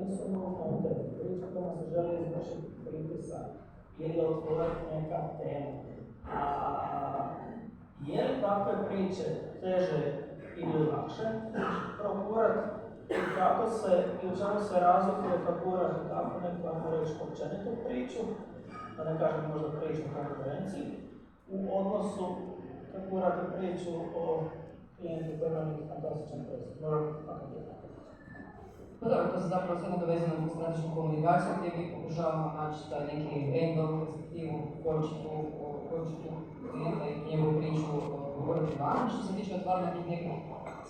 nisu nužno te priče kojima se želi izvršiti pritisak ili otvoriti neka tema. Je li takve priče teže ili lakše progurati i kako se i u čemu se razlikuje progurati tako neku, ajmo reći, općenitu priču, da ne kažem možda priču o konkurenciji, u odnosu progurati priču o klijentu koji ima neki fantastičan proizvod. Možda kako je tako. Pa dobro, to se zapravo sve nadovezano na stratešku komunikaciju gdje mi pokušavamo naći taj neki angle, perspektivu koju će tu klijenta i njegovu priču govoriti van. Što se tiče otvaranja nekih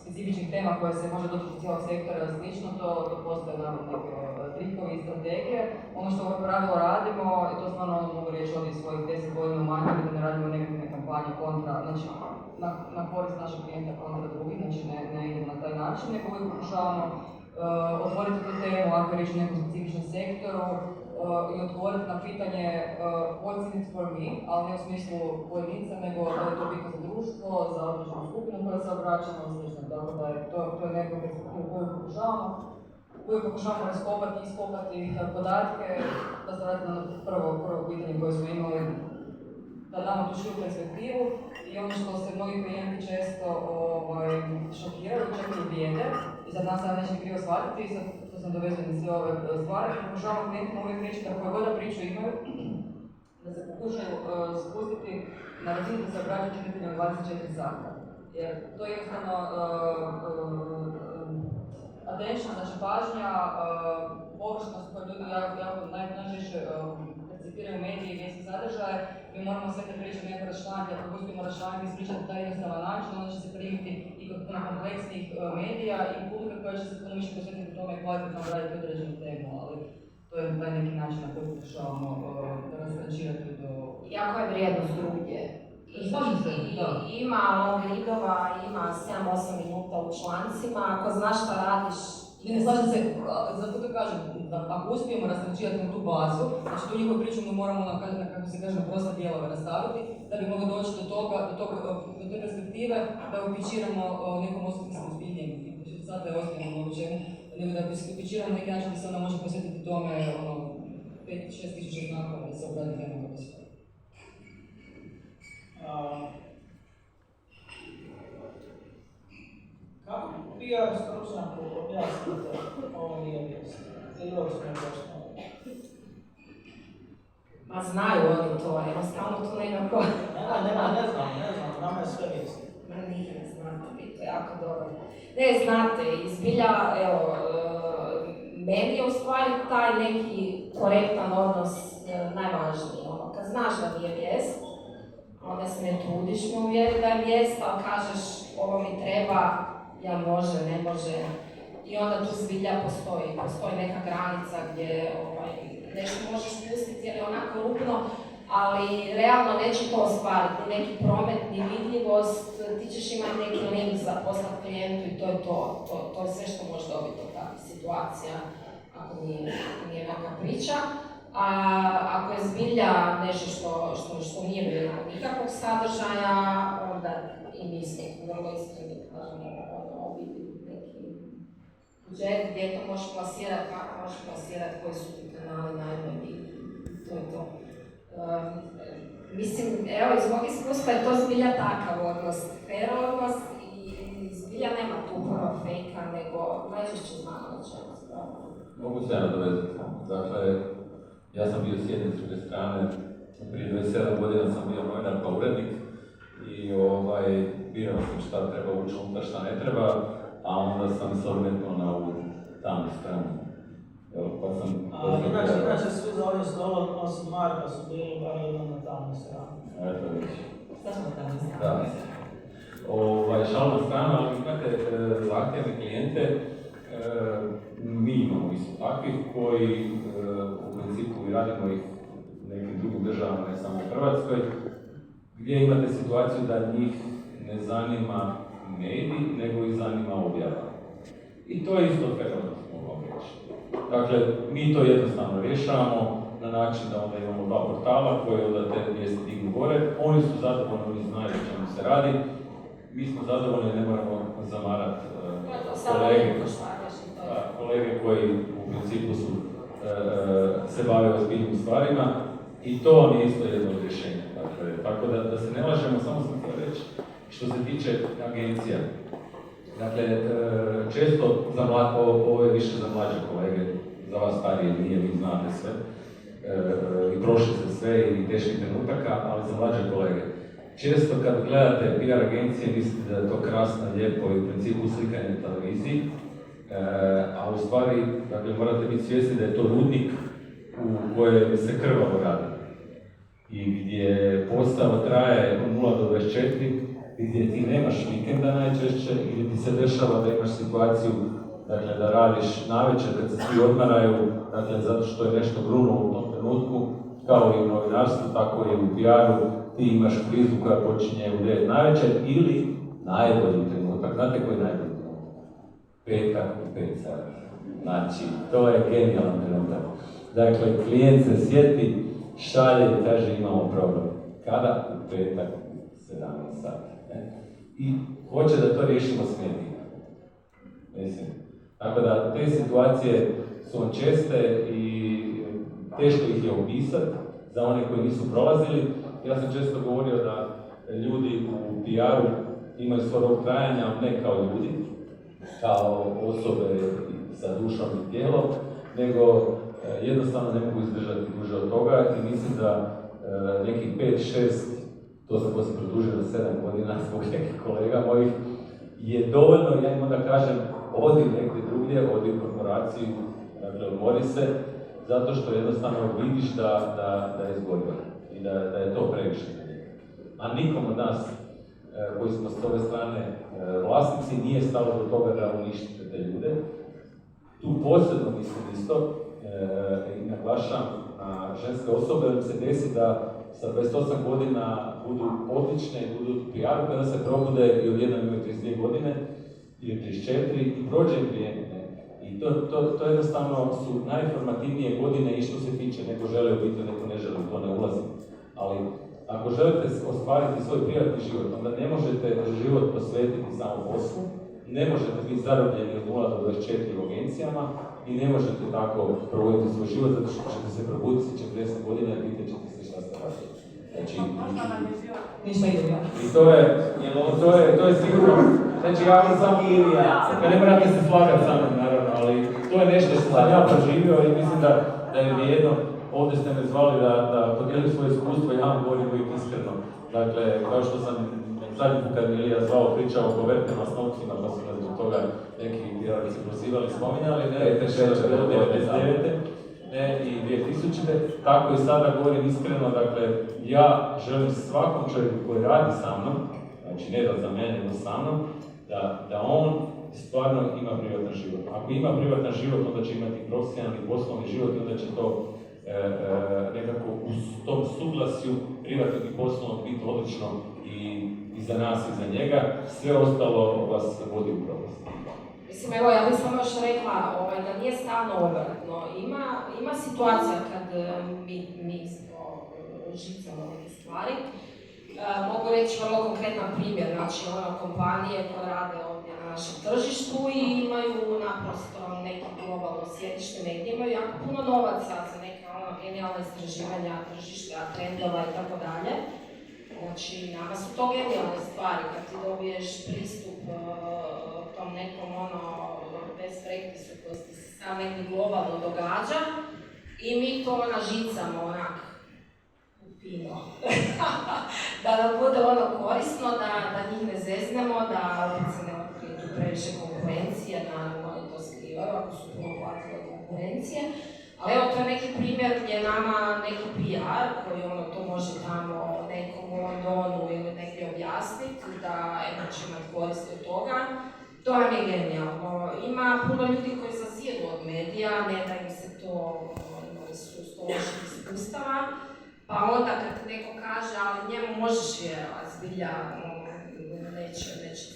specifičnih tema koje se može doći cijelog sektora slično, to postoje naravno neke trikovi i strategije. Ono što ovo pravilno radimo, i to stvarno mogu reći ovdje svojih 10 godina manje, da ne radimo negativne kampanje kontra, znači na korist našeg klijenta kontra drugih, znači ne idemo na taj način, nego uvijek pokušavamo otvoriti tu temu ako je riječ o nekom specifičnom sektoru i otvoriti na pitanje what's in it for me, ali ne u smislu pojedinca, nego da je to bitno za društvo, za određenu skupinu koja se obraćamo i slično. Tako da je to je neka perspektiva koju pokušavamo raskopati, iskopati podatke, da se vrati na prvo pitanje koje smo imali, da damo tu širu perspektivu i ono što se mnogi klijenti često šokiraju, čak i bijede, i sad nas sada neće krivo shvatiti, i sad to sam dovezao na sve ove stvari, pokušavamo klijentima uvijek reći da koje god da priču imaju, da se pokušaju spustiti na razinu da se obraćaju čitateljima 24 sata. Jer to je jednostavno attention, znači pažnja, površnost koju ljudi jako najčešće percipiraju medije i medijski sadržaje, mi moramo sve te priče nekako raščlaniti, ako uspijemo raščlaniti i ispričati na taj jednostavan način, onda će se primiti i kod puno kompleksnih medija i publika koja će se puno više posvetiti tome i kvalitetno raditi određenu temu, ali to je taj neki način na koji pokušavamo razrađivati do... Jako je vrijednost drugdje. Ima long readova, ima 7-8 minuta u člancima, ako znaš šta radiš. Ne slažem se, zato to kažem, da ako uspijemo rastračivati na tu bazu, znači tu njihovu priču mi moramo na, kako se kaže, proste dijelove rastaviti, da bi mogli doći do te perspektive, da upičiramo nekom osobnom zbiljnjem, sad da je ozbiljno moguće, nego da upičiramo neki način da se ona može posvetiti tome 5-6 tisuća znakova da se obradi tema kako se. Kako PR stručnjaku objasnite ovo nije vijest? Ili uopće ne pošto? Ma znaju oni to, jednostavno to nekako... Ne znam, nama je sve vijesti. Ma nije, znate vi, to je jako dobro. Ne, znate, izbilja, evo, meni je u stvari taj neki korektan odnos najvažniji. Ono, kad znaš da nije vijest, onda se ne trudiš me uvjeriti da je vijest, ali kažeš ovo mi treba, ja može, ne može. I onda tu zbilja postoji neka granica gdje nešto možeš pustiti jer je onako rupno, ali realno neće to ostvariti, neki promet, ni vidljivost, ti ćeš imati neki link za poslat klijentu i to je to. To je sve što možeš dobiti od takvih situacija, ako nije neka priča. A ako je zbilja nešto što nije bilo nikakvog sadržaja, onda i mi smo vrlo iskreni, kažemo, vidimo neki budžet gdje to možeš plasirati, kako možeš plasirati, koji su ti kanali najbolji, to je to. Mislim, evo, iz mog iskustva je to zbilja takav odnos, fair odnos i zbilja nema tu puno fejka, nego najčešće znamo na čemu se dobro. Mogu se ja nadovezati. Dakle, ja sam bio s jedne s druge strane, prije 27 godina sam bio novinar pa urednik i birao sam šta treba ući unutar, šta ne treba, a onda sam se odmetnuo na ovu tamnu stranu. Pa sam... Inače svi za ovdje stolom, osim Marka, su bili bar jednom na tamnu stranu. Eto već. Šta smo tamnu stranu? Da. Šalna strana, ali imate zahtjevne klijente, mi imamo isto takvih koji u principu i radimo ih u nekim drugim državama, ne samo u Hrvatskoj, gdje imate situaciju da njih ne zanima medij, nego ih zanima objava. I to je isto fair odnos, mogu reći. Dakle, mi to jednostavno rješavamo na način da onda imamo dva portala koje onda te vijesti dignu gore. Oni su zadovoljni, oni znaju o čemu se radi. Mi smo zadovoljni, ne moramo zamarati kolege koji u principu se bave ozbiljnim stvarima i to vam je isto jedno od rješenja. Dakle, tako da se ne lažemo, samo sam htio reći što se tiče agencija. Dakle, često ovo je više za mlađe kolege, za vas starije nije, vi znate sve i prošli ste sve i teških trenutaka, ali za mlađe kolege. Često kad gledate PR agencije mislite da je to krasno, lijepo i u principu slikanje na televiziji, a u stvari, dakle, morate biti svjesni da je to rudnik u kojem se krvavo radi i gdje posao traje od 0 do 24, gdje ti nemaš vikenda najčešće ili ti se dešava da imaš situaciju, dakle, da radiš navečer kad se svi odmaraju, dakle, zato što je nešto grunulo u tom trenutku, kao i u novinarstvu, tako i u PR-u, ti imaš krizu koja počinje u 9 navečer ili najbolji trenutak. Znate koji je najbolji trenutak? Petak u 5 sati. Znači, to je genijalan trenutak. Dakle, klijent se sjeti, šalje i kaže imamo problem. Kada? U petak u 17 sati. I hoće da to riješimo s medijima. Mislim. Tako da, te situacije su vam česte i teško ih je opisati za one koji nisu prolazili. Ja sam često govorio da ljudi u PR-u imaju svoj rok trajanja, ne kao ljudi, kao osobe sa dušom i tijelom, nego jednostavno ne mogu izdržati duže od toga i mislim da nekih 5-6, to sam poslije produžio za 7 godina zbog nekih kolega mojih, je dovoljno, ja im onda kažem, odi negdje drugdje, odi u korporaciju, dakle odmori se, zato što jednostavno vidiš da je zgodno i da je to previše. A nikom od nas koji smo s ove strane vlasnici nije stalo do toga da uništite te ljude. Tu posebno mislim isto i naglašam na ženske osobe, da se desi da sa 28 godina budu odlične i budu PR-u kada se probude i odjednom imaju 32 godine ili 34 i prođe vrijeme. I to jednostavno su najinformativnije godine i što se tiče, neko žele obitelj, neko ne žele, to ne ulazi. Ali ako želite ostvariti svoj privatni život, onda ne možete život posvetiti samo poslu, ne možete biti zarobljeni od 0 do 24 u agencijama i ne možete tako provoditi svoj život zato što ćete se probuditi 40 godina i pitat ćete se šta ste radili. Znači, i to je sigurno, znači ja vam sam ne morate se slagati sa mnom naravno, ali to je nešto što sam ja proživio i mislim da je vrijedno. Ovdje ste me zvali da podijelim svoje iskustvo i ja vam govorim uvijek iskreno. Dakle, kao što sam zadnji put kad mi Ilija zvao pričao o kovertama s novcima, pa su me zbog toga neki vjerovici prosivali, spominjali, ne, 1999. Ne, i 2000. Tako i sada govorim iskreno, dakle, ja želim svakom čovjeku koji radi sa mnom, znači ne da za mene, nego sa mnom, da on stvarno ima privatan život. Ako ima privatan život, onda će imati profesionalni poslovni život i onda će to nekako u tom suglasju privatnog i poslovnog biti odlično i za nas i za njega. Sve ostalo vas vodi u propast. Mislim, evo, ja bih samo još rekla da nije stalno obratno. Ima situacija kad mi žicamo neke stvari. Mogu reći vrlo konkretan primjer, znači kompanije koje rade ovdje na našem tržištu i imaju naprosto neko globalno sjedište, negdje imaju jako puno novaca za neke genijalne istraživanja tržišta, trendova i tako dalje. Znači, nama su to genijalne stvari, kad ti dobiješ pristup tom nekom best practice-u koji se sam negdje globalno događa i mi to žicamo onak fino. Da nam bude korisno, da njih ne zeznemo, da opet se ne otkrije tu previše konkurencije, naravno oni to skrivaju ako su puno platili od konkurencije. Ali evo, to je neki primjer gdje nama neki PR koji to može tamo nekom u Londonu ili negdje objasniti da će imati koristi od toga. To nam je genijalno. Ima puno ljudi koji zasjedu od medija, ne da im se to, imali su 100 loših iskustava, pa onda kad neko kaže, ali njemu možeš vjerovati, zbilja neće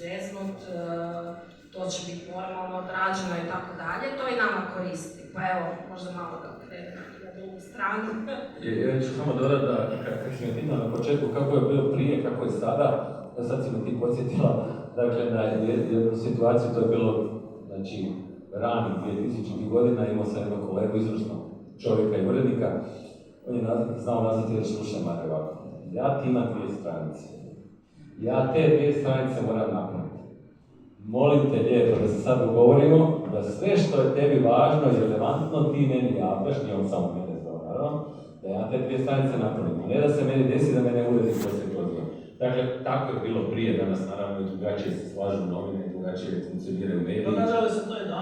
zeznut, to će biti normalno odrađeno i tako dalje, to i nama koristi. Pa evo, možda malo da krenem na drugu stranu. Ja ću samo dodati da, kako si me pitala na početku, kako je bilo prije, kako je sada, sad si me ti podsjetila, dakle, na jednu situaciju, to je bilo, znači, ranih 2000 godina, imao sam jednog kolegu izvrsno čovjeka i urednika, on je znao nazvati reći, slušaj Mare, ovako, ja ti imam 2 stranice. Ja te 2 stranice moram napuniti. Molim te lijepo da se sad dogovorimo, da sve što je tebi važno i relevantno ti meni javljaš, nije on samo mene znao, naravno, da ja te 2 stranice napunim. Ne da se meni desi da mene urednik poslije proziva. Dakle, tako je bilo prije, danas naravno i drugačije se slažu novine, drugačije funkcioniraju mediji. Događa li se to i danas?